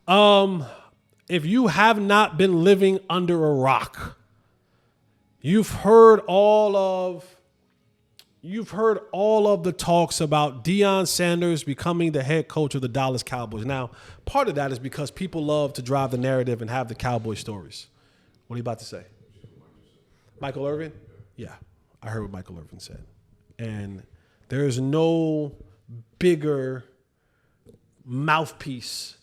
If you have not been living under a rock, you've heard all of the talks about Deion Sanders becoming the head coach of the Dallas Cowboys. Now, part of that is because people love to drive the narrative and have the Cowboy stories. What are you about to say? Michael Irvin? Yeah, I heard what Michael Irvin said. And there is no bigger mouthpiece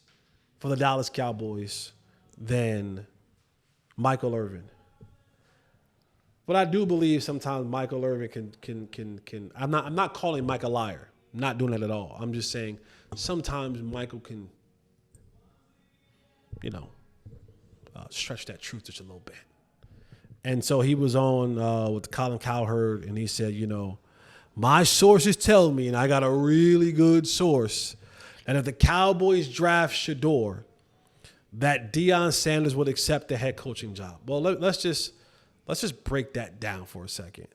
for the Dallas Cowboys than Michael Irvin. But I do believe sometimes Michael Irvin can. I'm not calling Mike a liar. I'm not doing that at all. I'm just saying sometimes Michael can, stretch that truth just a little bit. And so he was on with Colin Cowherd, and he said, my sources tell me, and I got a really good source, that if the Cowboys draft Shedeur, that Deion Sanders would accept the head coaching job. Well, let's just break that down for a second.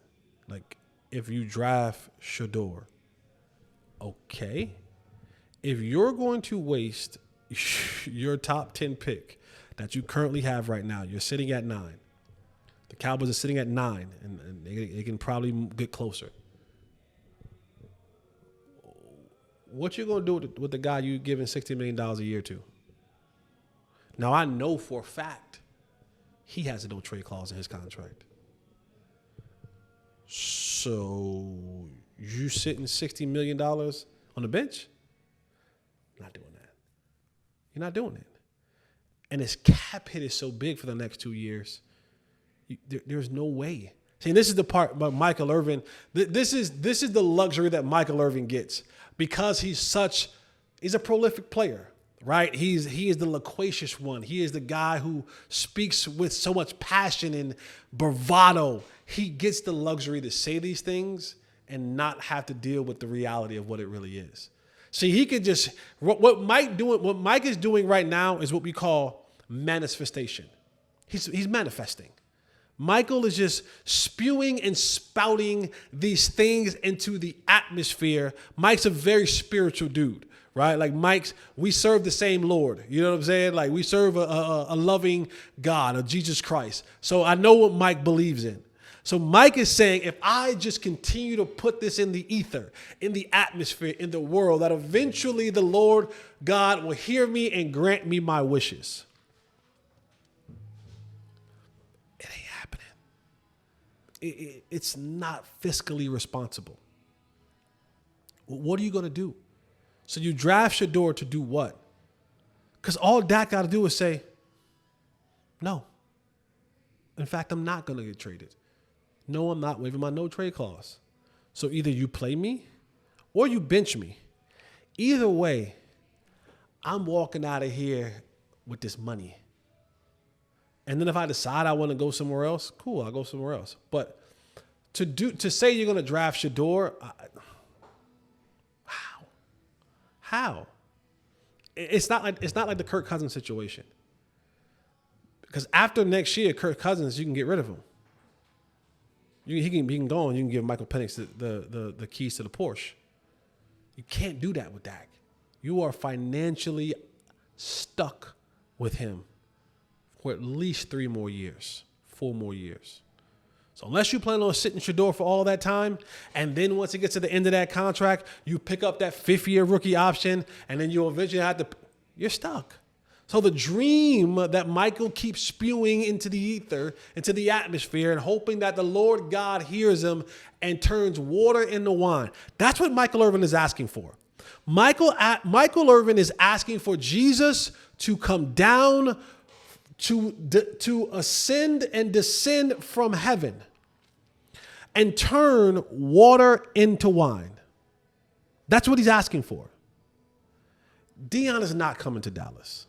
Like, if you draft Shedeur, okay. If you're going to waste your top 10 pick that you currently have right now, you're sitting at 9. The Cowboys are sitting at 9, and they can probably get closer. What you going to do with the guy you giving $60 million a year to? Now, I know for a fact he has a no-trade clause in his contract. So you sitting $60 million on the bench? Not doing that. You're not doing it. And his cap hit is so big for the next 2 years. There's no way. See, this is the part about Michael Irvin. This is the luxury that Michael Irvin gets because he's a prolific player, right? He is the loquacious one. He is the guy who speaks with so much passion and bravado. He gets the luxury to say these things and not have to deal with the reality of what it really is. See, he could just what Mike is doing right now is what we call manifestation. He's manifesting. Michael is just spewing and spouting these things into the atmosphere. Mike's a very spiritual dude, right? Like we serve the same Lord. You know what I'm saying? Like we serve a loving God, a Jesus Christ. So I know what Mike believes in. So Mike is saying, if I just continue to put this in the ether, in the atmosphere, in the world, that eventually the Lord God will hear me and grant me my wishes. It's not fiscally responsible. What are you going to do? So you draft Shedeur to do what? Because all Dak got to do is say, no. In fact, I'm not going to get traded. No, I'm not waiving my no trade clause. So either you play me or you bench me. Either way, I'm walking out of here with this money. And then if I decide I want to go somewhere else, cool, I'll go somewhere else. But to say you're going to draft Shedeur, how? It's not like the Kirk Cousins situation. Because after next year, Kirk Cousins, you can get rid of him. He can go and you can give Michael Penix the keys to the Porsche. You can't do that with Dak. You are financially stuck with him for at least 3 more years, 4 more years. So unless you plan on sitting Shedeur for all that time, and then once it gets to the end of that contract, you pick up that 5th-year rookie option, and then you'll eventually have to, you're stuck. So the dream that Michael keeps spewing into the ether, into the atmosphere, and hoping that the Lord God hears him and turns water into wine, that's what Michael Irvin is asking for. Michael Irvin is asking for Jesus to come down to ascend and descend from heaven and turn water into wine. That's what he's asking for. Deion is not coming to Dallas.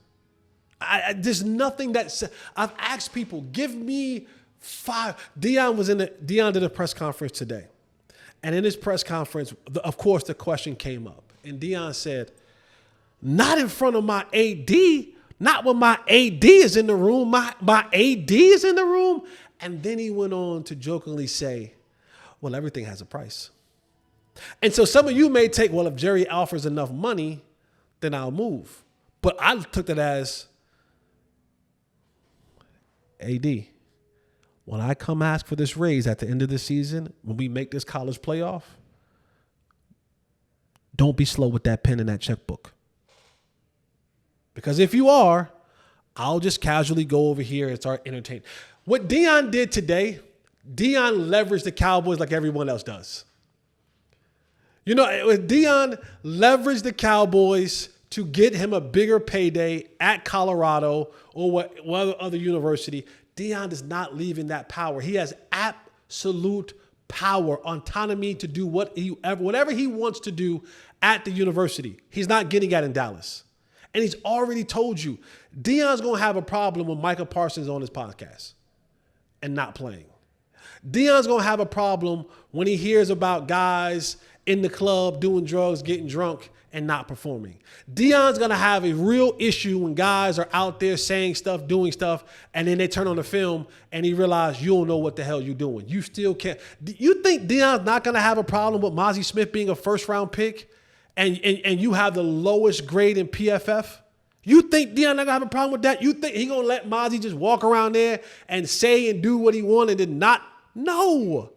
There's nothing that I've asked people, give me 5. Deion did a press conference today. And in his press conference, of course, the question came up. And Deion said, not in front of my AD. Not when my AD is in the room. My AD is in the room. And then he went on to jokingly say, well, everything has a price. And so some of you may take, well, if Jerry offers enough money, then I'll move. But I took that as, AD, when I come ask for this raise at the end of the season, when we make this college playoff, don't be slow with that pen and that checkbook. Because if you are, I'll just casually go over here and start entertaining. What Deion did today, Deion leveraged the Cowboys like everyone else does. You know, Deion leveraged the Cowboys to get him a bigger payday at Colorado or what other university. Deion is not leaving that power. He has absolute power, autonomy to do whatever he wants to do at the university. He's not getting at in Dallas. And he's already told you, Deion's going to have a problem when Micah Parsons on his podcast and not playing. Deion's going to have a problem when he hears about guys in the club doing drugs, getting drunk, and not performing. Deion's going to have a real issue when guys are out there saying stuff, doing stuff, and then they turn on the film and he realizes you don't know what the hell you're doing. You still can't. You think Deion's not going to have a problem with Mozzie Smith being a first-round pick and you have the lowest grade in PFF? You think Deion not going to have a problem with that? You think he going to let Mozzie just walk around there and say and do what he wanted and not? No.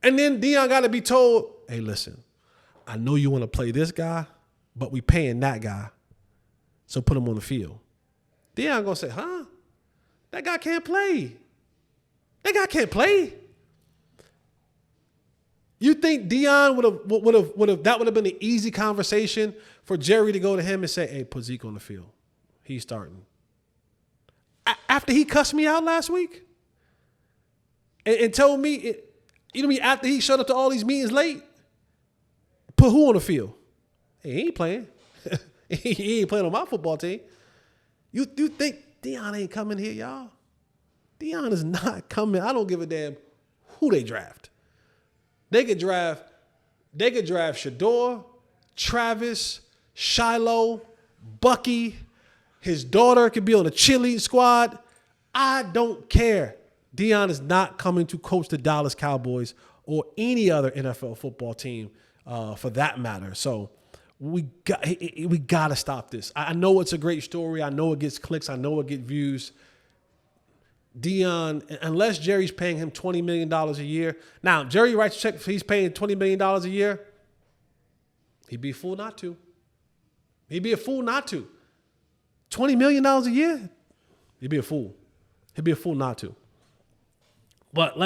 And then Deion got to be told, hey, listen, I know you want to play this guy, but we paying that guy. So put him on the field. Deion going to say, huh? That guy can't play. That guy can't play. You think Deion that would have been an easy conversation for Jerry to go to him and say, hey, put Zeke on the field. He's starting. After he cussed me out last week and told me, you know what I mean, after he showed up to all these meetings late, put who on the field? Hey, he ain't playing. He ain't playing on my football team. You think Deion ain't coming here, y'all? Deion is not coming. I don't give a damn who they draft. They could draft Shedeur, Travis, Shiloh, Bucky. His daughter could be on the cheerleading squad. I don't care. Deion is not coming to coach the Dallas Cowboys or any other NFL football team for that matter. So we got to stop this. I know it's a great story. I know it gets clicks. I know it gets views. Deion, unless Jerry's paying him $20 million a year. Now, Jerry writes a check if he's paying $20 million a year. He'd be a fool not to. He'd be a fool not to. $20 million a year? He'd be a fool. He'd be a fool not to. But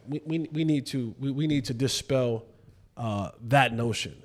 we need to dispel that notion.